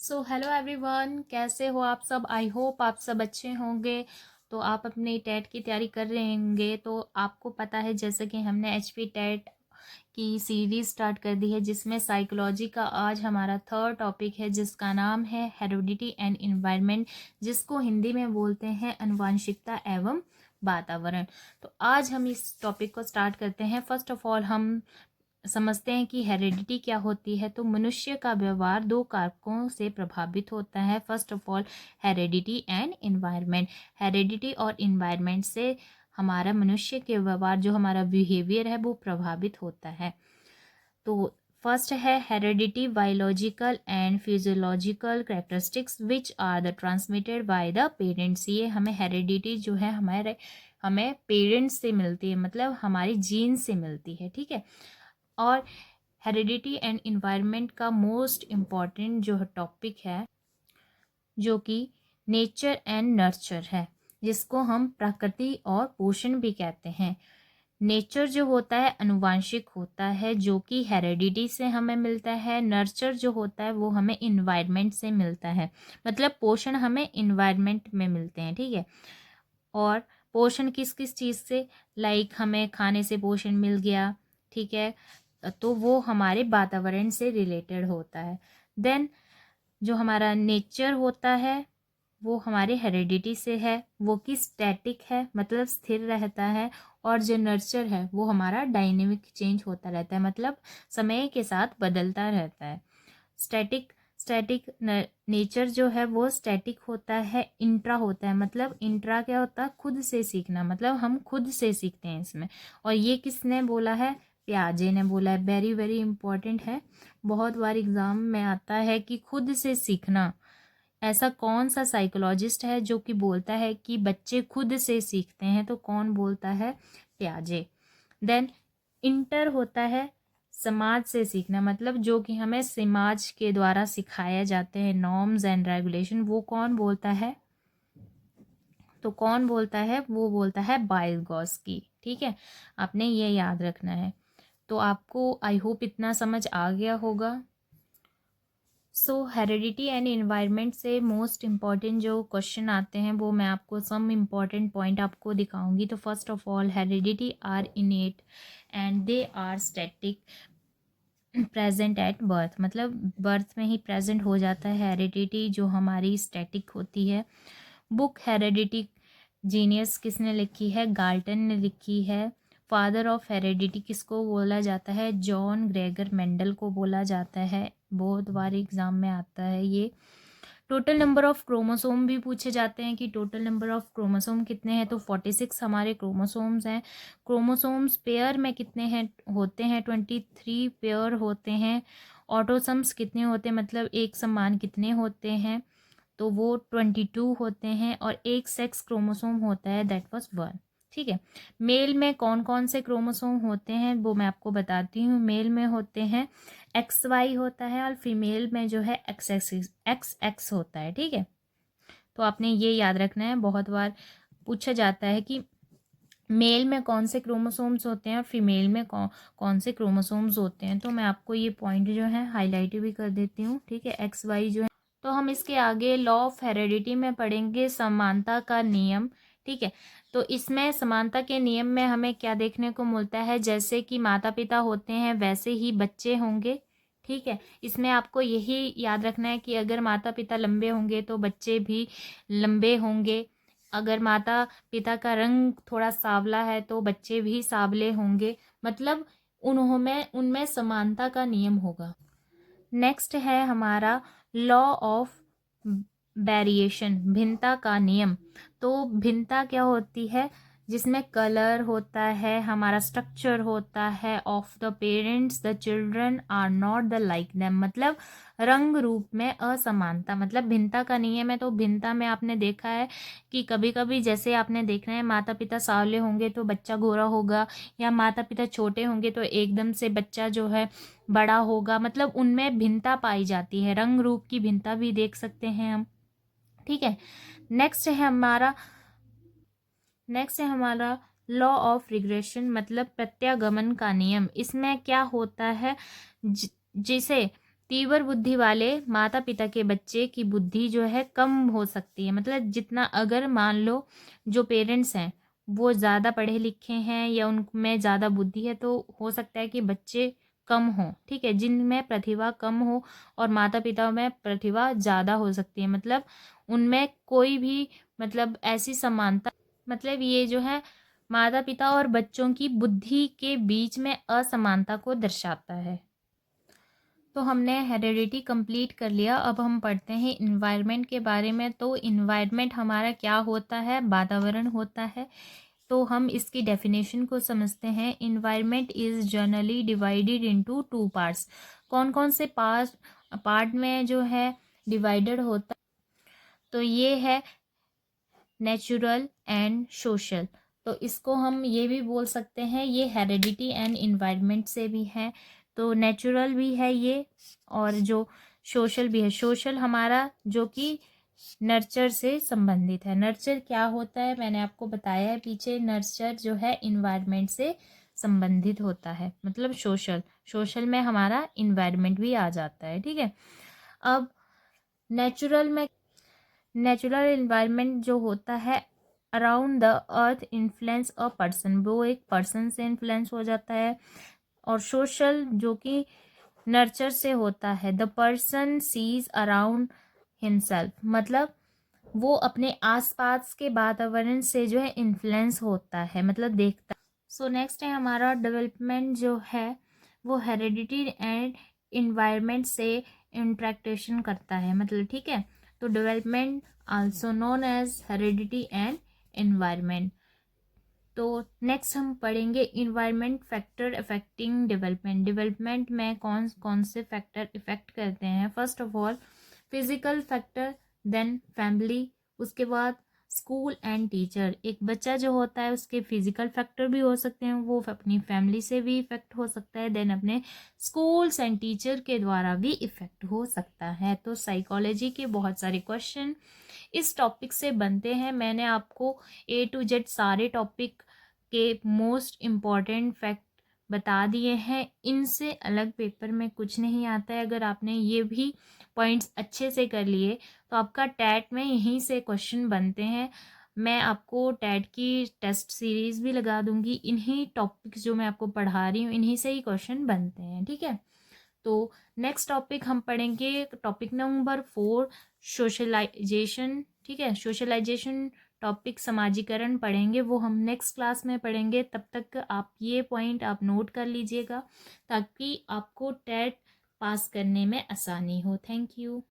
So hello everyone, कैसे हो आप सब। आई होप आप सब अच्छे होंगे। तो आप अपने टेट की तैयारी कर रहे होंगे। तो आपको पता है जैसे कि हमने एचपी टेट की सीरीज स्टार्ट कर दी है, जिसमें साइकोलॉजी का आज हमारा थर्ड टॉपिक है, जिसका नाम है हेरिडिटी एंड एनवायरनमेंट, जिसको हिंदी में बोलते हैं आनुवंशिकता एवं वातावरण। तो आज हम इस टॉपिक को स्टार्ट करते हैं। फर्स्ट ऑफ ऑल हम समझते हैं कि हेरिडिटी क्या होती है। तो मनुष्य का व्यवहार दो कारकों से प्रभावित होता है। First of all heredity and environment. Heredity और एनवायरनमेंट से हमारा मनुष्य के व्यवहार, जो हमारा बिहेवियर है, वो प्रभावित होता है। तो फर्स्ट है heredity, biological and physiological characteristics which are the transmitted by the parents. ये हमें हेरिडिटी जो है हमें पेरेंट्स से मिलती है, मतलब हमारी जीन से मिलती है। ठीक है। और हेरिडिटी एंड इन्वायरमेंट का मोस्ट इम्पॉर्टेंट जो टॉपिक है, जो कि नेचर एंड नर्चर है, जिसको हम प्रकृति और पोषण भी कहते हैं। नेचर जो होता है अनुवांशिक होता है, जो कि हेरिडिटी से हमें मिलता है। नर्चर जो होता है वो हमें इन्वायरमेंट से मिलता है, मतलब पोषण हमें इन्वायरमेंट में मिलते हैं। ठीक है। और पोषण किस किस चीज़ से, लाइक हमें खाने से पोषण मिल गया। ठीक है। तो वो हमारे वातावरण से रिलेटेड होता है। देन जो हमारा नेचर होता है वो हमारे हेरिडिटी से है, वो कि स्टैटिक है, मतलब स्थिर रहता है। और जो नर्चर है वो हमारा डायनेमिक चेंज होता रहता है, मतलब समय के साथ बदलता रहता है। स्टैटिक स्टैटिक नेचर जो है वो स्टैटिक होता है। इंट्रा होता है, मतलब इंट्रा क्या होता है, खुद से सीखना, मतलब हम खुद से सीखते हैं इसमें। और ये किसने बोला है, प्याजे ने बोला है। वेरी वेरी इंपॉर्टेंट है, बहुत बार एग्जाम में आता है कि खुद से सीखना। ऐसा कौन सा साइकोलॉजिस्ट है जो कि बोलता है कि बच्चे खुद से सीखते हैं, तो कौन बोलता है, प्याजे। देन इंटर होता है समाज से सीखना, मतलब जो कि हमें समाज के द्वारा सिखाया जाते हैं, नॉर्म्स एंड रेगुलेशन, वो कौन बोलता है, तो कौन बोलता है, वो बोलता है बायगॉस्की। ठीक है। आपने ये याद रखना है। तो आपको आई होप इतना समझ आ गया होगा। सो हेरिडिटी एंड एनवायरनमेंट से मोस्ट इम्पॉर्टेंट जो क्वेश्चन आते हैं, वो मैं आपको सम इम्पॉर्टेंट पॉइंट आपको दिखाऊंगी। तो first of all heredity are innate and they are static present at birth, मतलब बर्थ में ही प्रेजेंट हो जाता है। हेरिडिटी जो हमारी स्टैटिक होती है। बुक हेरिडिटी जीनियस किसने लिखी है, गाल्टन ने लिखी है। फादर ऑफ हेरिडिटी किसको बोला जाता है, जॉन ग्रेगर मेंडल को बोला जाता है। बहुत बार एग्जाम में आता है ये। टोटल नंबर ऑफ क्रोमोसोम भी पूछे जाते हैं कि टोटल नंबर ऑफ क्रोमोसोम कितने हैं, तो 46 हमारे क्रोमोसोम्स हैं। क्रोमोसोम्स पेयर में कितने हैं, होते हैं 23 पेयर होते हैं। ऑटोसम्स कितने होते हैं, मतलब एक समान कितने होते हैं, तो वो 22 होते हैं। और एक सेक्स क्रोमोसोम होता है, दैट वाज 1। ठीक है। मेल में कौन कौन से क्रोमोसोम होते हैं वो मैं आपको बताती हूँ। मेल में होते हैं XY होता है, और फीमेल में जो है XX होता है। ठीक है। तो आपने ये याद रखना है, बहुत बार पूछा जाता है कि मेल में कौन से क्रोमोसोम्स होते हैं और फीमेल में कौन कौन से क्रोमोसोम्स होते हैं। तो मैं आपको ये पॉइंट जो है हाईलाइट भी कर देती हूँ। ठीक है। XY जो है, तो हम इसके आगे लॉ ऑफ हेरिडिटी में पढ़ेंगे समानता का नियम। ठीक है। तो इसमें समानता के नियम में हमें क्या देखने को मिलता है, जैसे कि माता पिता होते हैं वैसे ही बच्चे होंगे। ठीक है। इसमें आपको यही याद रखना है कि अगर माता पिता लंबे होंगे तो बच्चे भी लंबे होंगे। अगर माता पिता का रंग थोड़ा सांवला है तो बच्चे भी सांवले होंगे, मतलब उनमें उनमें समानता का नियम होगा। नेक्स्ट है हमारा लॉ ऑफ वेरिएशन, भिन्नता का नियम। तो भिन्नता क्या होती है, जिसमें कलर होता है, हमारा स्ट्रक्चर होता है of the parents, the children are not the like them, मतलब रंग रूप में असमानता, मतलब भिन्नता का नियम है। तो भिन्नता में आपने देखा है कि कभी कभी जैसे आपने देखना है, माता पिता सांवले होंगे तो बच्चा गोरा होगा, या माता पिता छोटे होंगे तो एकदम से बच्चा जो है बड़ा होगा, मतलब उनमें भिन्नता पाई जाती है। रंग रूप की भिन्नता भी देख सकते हैं हम। ठीक है। नेक्स्ट है हमारा नेक्स्ट है हमारा लॉ ऑफ रिग्रेशन, मतलब प्रत्यागमन का नियम। इसमें क्या होता है, जिसे तीव्र बुद्धि वाले माता पिता के बच्चे की बुद्धि जो है कम हो सकती है। मतलब जितना, अगर मान लो जो पेरेंट्स हैं वो ज़्यादा पढ़े लिखे हैं या उनमें ज़्यादा बुद्धि है, तो हो सकता है कि बच्चे कम हों, ठीक है। जिनमें प्रतिभा कम हो और माता पिता में प्रतिभा ज़्यादा हो सकती है, मतलब उनमें कोई भी, मतलब ऐसी समानता, मतलब ये जो है माता पिता और बच्चों की बुद्धि के बीच में असमानता को दर्शाता है। तो हमने हेरेडिटी कंप्लीट कर लिया। अब हम पढ़ते हैं इन्वायरमेंट के बारे में। तो इन्वायरमेंट हमारा क्या होता है? वातावरण होता है। तो हम इसकी डेफिनेशन को समझते हैं। Environment is generally divided into two parts. कौन कौन से पार्ट में जो है डिवाइडेड होता है? तो ये है नेचुरल एंड सोशल। तो इसको हम ये भी बोल सकते हैं, ये हेरेडिटी एंड इन्वायरमेंट से भी है। तो नेचुरल भी है ये, और जो सोशल भी है। सोशल हमारा जो कि नर्चर से संबंधित है। नर्चर क्या होता है मैंने आपको बताया है पीछे। नर्चर जो है इन्वायरमेंट से संबंधित होता है, मतलब सोशल। सोशल में हमारा इन्वायरमेंट भी आ जाता है, ठीक है। अब नेचुरल में, नेचुरल इन्वायरमेंट जो होता है around the earth influence a person, वो एक पर्सन से इन्फ्लुएंस हो जाता है। और सोशल जो कि नर्चर से होता है, the person sees around himself, मतलब वो अपने आसपास के वातावरण से जो है इन्फ्लुएंस होता है, मतलब देखता है। सो नेक्स्ट है हमारा डेवलपमेंट जो है वो हेरेडिटी एंड इन्वायरमेंट से इंट्रैक्टेशन करता है, मतलब ठीक है। तो development also known as heredity and environment. तो नेक्स्ट हम पढ़ेंगे environment factor affecting development. Development में कौन कौन से फैक्टर इफेक्ट करते हैं? First of all physical factor, then family, उसके बाद स्कूल एंड टीचर। एक बच्चा जो होता है उसके फिजिकल फैक्टर भी हो सकते हैं, वो अपनी फैमिली से भी इफेक्ट हो सकता है, देन अपने स्कूल्स एंड टीचर के द्वारा भी इफेक्ट हो सकता है। तो साइकोलॉजी के बहुत सारे क्वेश्चन इस टॉपिक से बनते हैं। मैंने आपको A to Z सारे टॉपिक के मोस्ट इम्पॉर्टेंट फैक्ट बता दिए हैं। इनसे अलग पेपर में कुछ नहीं आता है। अगर आपने ये भी पॉइंट्स अच्छे से कर लिए तो आपका टैट में यहीं से क्वेश्चन बनते हैं। मैं आपको टैट की टेस्ट सीरीज भी लगा दूंगी। इन्हीं टॉपिक्स जो मैं आपको पढ़ा रही हूँ इन्हीं से ही क्वेश्चन बनते हैं, ठीक है। तो नेक्स्ट टॉपिक हम पढ़ेंगे टॉपिक नंबर 4, सोशलाइजेशन, ठीक है। सोशलाइजेशन टॉपिक समाजीकरण पढ़ेंगे, वो हम नेक्स्ट क्लास में पढ़ेंगे। तब तक आप ये पॉइंट आप नोट कर लीजिएगा ताकि आपको टेट पास करने में आसानी हो। Thank you.